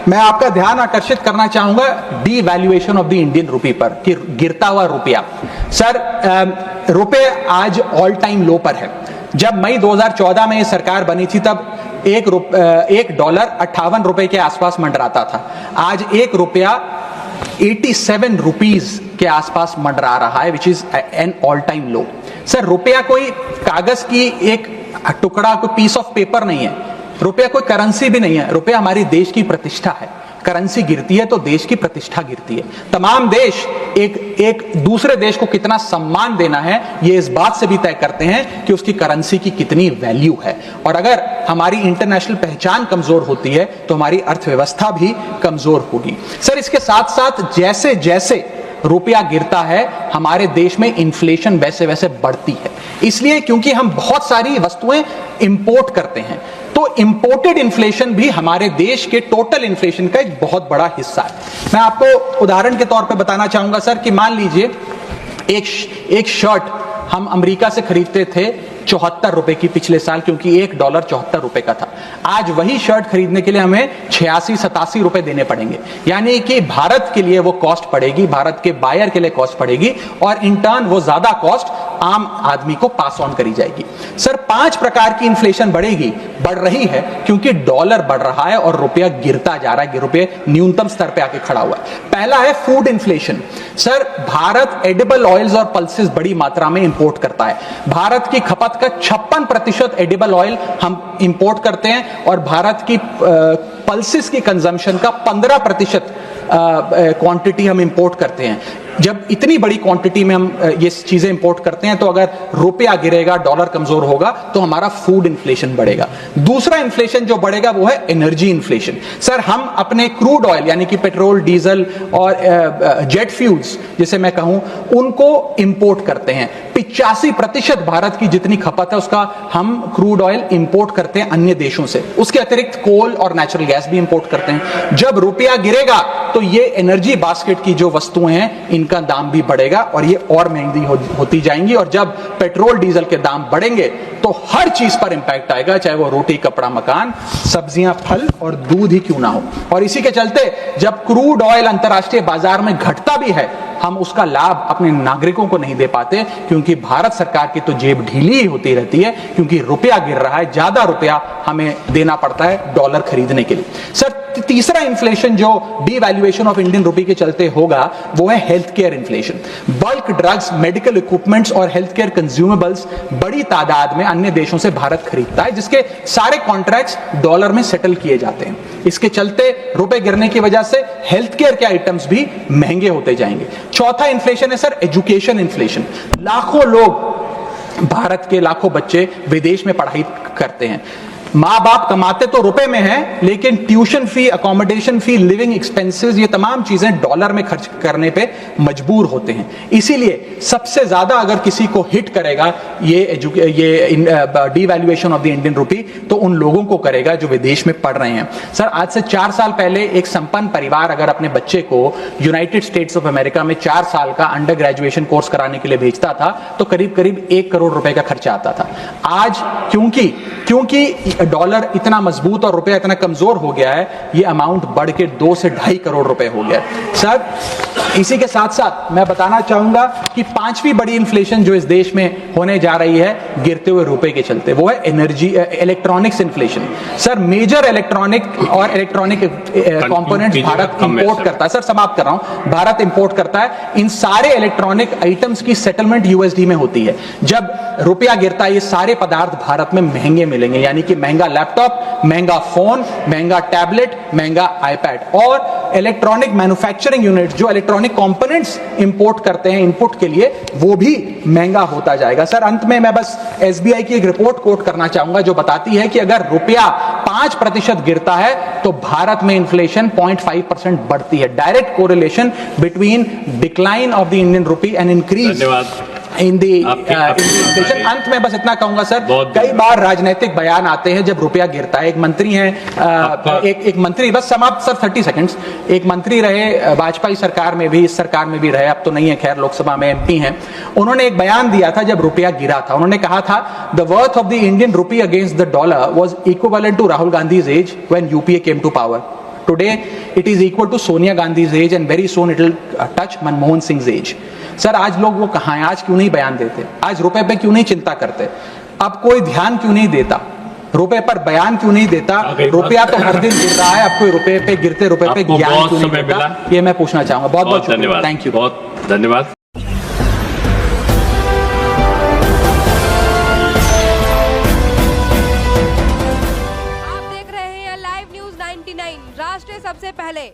मैं आपका ध्यान आकर्षित करना चाहूंगा D valuation of the Indian रुपी पर, कि गिरता हुआ रुपया। सर रुपये आज ऑल टाइम लो पर है। जब मई 2014 में ये सरकार बनी थी तब एक डॉलर 58 रुपए के आसपास मंडराता था। आज एक रुपया 87 रुपीज के आसपास मंडरा रहा है, which is an all time low. Sir रुपया कोई कागज की एक टुकड़ा, कोई पीस ऑफ पेपर नहीं है। रुपया कोई करेंसी भी नहीं है। रुपया हमारी देश की प्रतिष्ठा है। करेंसी गिरती है तो देश की प्रतिष्ठा गिरती है। तमाम देश एक दूसरे देश को कितना सम्मान देना है ये इस बात से भी तय करते हैं कि उसकी करेंसी की कितनी वैल्यू है। और अगर हमारी इंटरनेशनल पहचान कमजोर होती है तो हमारी अर्थव्यवस्था भी कमजोर होगी। सर इसके साथ साथ जैसे जैसे रुपया गिरता है हमारे देश में इन्फ्लेशन वैसे वैसे बढ़ती है। इसलिए क्योंकि हम बहुत सारी वस्तुएं इंपोर्ट करते हैं, तो इंपोर्टेड इन्फ्लेशन भी हमारे देश के टोटल इन्फ्लेशन का एक बहुत बड़ा हिस्सा है। मैं आपको उदाहरण के तौर पे बताना चाहूंगा सर कि मान लीजिए एक शर्ट हम अमेरिका से खरीदते थे 74 रुपए की पिछले साल, क्योंकि एक डॉलर 74 रुपए का था। आज वही शर्ट खरीदने के लिए हमें 86-87 रुपए देने पड़ेंगे। यानी कि भारत के लिए वो कॉस्ट पड़ेगी, भारत के बायर के लिए कॉस्ट पड़ेगी, और इन टर्न वो ज्यादा कॉस्ट आम आदमी को पास ऑन करी जाएगी। सर 5 प्रकार की इन्फ्लेशन बढ़ रही है क्योंकि डॉलर बढ़ रहा है और रुपया गिरता जा रहा है, रुपये न्यूनतम स्तर पे आके खड़ा हुआ है। पहला है food inflation. Sir Bharat edible oils और पल्सेस बड़ी मात्रा में इंपोर्ट करता है। भारत की खपत का 56% एडिबल ऑयल हम इंपोर्ट करते हैं और भारत की पल्सेस की कंजम्पशन का 15% क्वांटिटी हम इंपोर्ट करते हैं। जब इतनी बड़ी क्वांटिटी में हम ये चीजें इंपोर्ट करते हैं तो अगर रुपया गिरेगा, डॉलर कमजोर होगा तो हमारा फूड इन्फ्लेशन बढ़ेगा। दूसरा इन्फ्लेशन जो बढ़ेगा वो है एनर्जी इन्फ्लेशन। सर हम अपने क्रूड ऑयल यानी कि पेट्रोल, डीजल और जेट फ्यूल्स जिसे मैं कहूं उनको इंपोर्ट करते हैं। 85% भारत की जितनी खपत है उसका हम क्रूड ऑयल इंपोर्ट करते हैं अन्य देशों से। उसके अतिरिक्त कोल और नेचुरल गैस भी इंपोर्ट करते हैं। जब रुपया गिरेगा तो ये एनर्जी बास्केट की जो वस्तुएं हैं इनका दाम भी बढ़ेगा और ये और महंगी होती जाएंगी। और जब पेट्रोल डीजल के दाम बढ़ेंगे तो हर चीज पर इंपैक्ट आएगा, चाहे वो रोटी, कपड़ा, मकान, सब्जियां, फल और दूध ही क्यों ना हो। और इसी के चलते जब क्रूड ऑयल अंतर्राष्ट्रीय बाजार में घटता भी है हम उसका लाभ अपने नागरिकों को नहीं दे पाते, क्योंकि भारत सरकार की तो जेब ढीली ही होती रहती है, क्योंकि रुपया गिर रहा है, ज्यादा रुपया हमें देना पड़ता है डॉलर खरीदने के लिए। सर तीसरा इन्फ्लेशन जो डीवैल्यूएशन ऑफ इंडियन रुपी के चलते होगा वो है health care inflation. Bulk drugs, medical equipments और हेल्थ केयर कंज्यूमेबल्स बड़ी तादाद में अन्य देशों से भारत खरीदता है, जिसके सारे कॉन्ट्रैक्ट्स डॉलर में सेटल किए जाते हैं। इसके चलते रुपए गिरने की वजह से हेल्थ केयर के आइटम्स भी महंगे होते जाएंगे। चौथा इन्फ्लेशन है सर एजुकेशन इन्फ्लेशन। लाखों लोग, भारत के लाखों बच्चे विदेश में पढ़ाई करते हैं। माँ बाप कमाते तो रुपए में हैं, लेकिन ट्यूशन फी, अकोमोडेशन फी, लिविंग एक्सपेंसेस, ये तमाम चीजें डॉलर में खर्च करने पे मजबूर होते हैं। इसीलिए सबसे ज्यादा अगर किसी को हिट करेगा ये डीवैल्यूएशन ऑफ द इंडियन रुपी तो उन लोगों को करेगा जो विदेश में पढ़ रहे हैं। सर आज से 4 साल पहले एक संपन्न परिवार अगर अपने बच्चे को यूनाइटेड स्टेट्स ऑफ अमेरिका में 4 साल का अंडर ग्रेजुएशन कोर्स कराने के लिए भेजता था तो करीब करीब 1 करोड़ रुपए का खर्चा आता था। आज क्योंकि डॉलर इतना मजबूत और रुपया इतना कमजोर हो गया है, ये अमाउंट बढ़ के 2 से 2.5 करोड़ रुपए हो गया है। सर इसी के साथ साथ मैं बताना चाहूंगा कि 5वीं बड़ी इन्फ्लेशन जो इस देश में होने जा रही है गिरते हुए रुपए के चलते, वो है electronics inflation. Sir major electronic components Bharat import करता है। सर समाप्त कर रहा हूं, भारत इंपोर्ट करता है। इन सारे इलेक्ट्रॉनिक आइटम्स की सेटलमेंट यूएसडी में होती है। जब रुपया गिरता है ये सारे पदार्थ भारत में महंगे मिलेंगे, यानी कि महंगा लैपटॉप, महंगा फोन, महंगा टैबलेट, महंगा आईपैड। और इलेक्ट्रॉनिक मैन्युफैक्चरिंग यूनिट जो इलेक्ट्रॉनिक कंपोनेंट्स इंपोर्ट करते हैं इनपुट के लिए, वो भी महंगा होता जाएगा। सर अंत में मैं बस एसबीआई की एक रिपोर्ट कोट करना चाहूंगा जो बताती है कि अगर रुपया 5% गिरता है तो भारत में इन्फ्लेशन 0.5% बढ़ती है। Direct correlation between decline of the Indian rupee and increase in the inflation. अंत में बस इतना कहूंगा सर, कई बार राजनीतिक बयान आते हैं जब रुपया गिरता है। एक मंत्री हैं, एक मंत्री, बस समाप्त सर 30 सेकंड्स, एक मंत्री रहे वाजपेयी सरकार में भी, इस सरकार में भी रहे, अब तो नहीं है खैर, लोकसभा में एमपी हैं। उन्होंने एक बयान दिया था जब रुपया गिरा था। उन्होंने कहा था the worth of the Indian rupee against the dollar was equivalent to Rahul Gandhi's age when UPA came to power today it is equal to Sonia Gandhi's age and very soon it will touch Manmohan Singh's age. Sir आज लोग वो कहाँ हैं? आज क्यों नहीं बयान देते? आज रुपए पे क्यों नहीं चिंता करते? अब कोई ध्यान क्यों नहीं देता? रुपए पर बयान क्यों नहीं देता? रुपया तो हर दिन गिर रहा है, अब कोई रुपए पे गिरते रुपए पे ज्ञान क्यों नहीं देता? ये मैं पूछना चाहूंगा। बहुत बहुत धन्यवाद। Thank you. बहुत धन्यवाद। आप देख रहे हैं लाइव न्यूज 99 राष्ट्र सबसे पहले।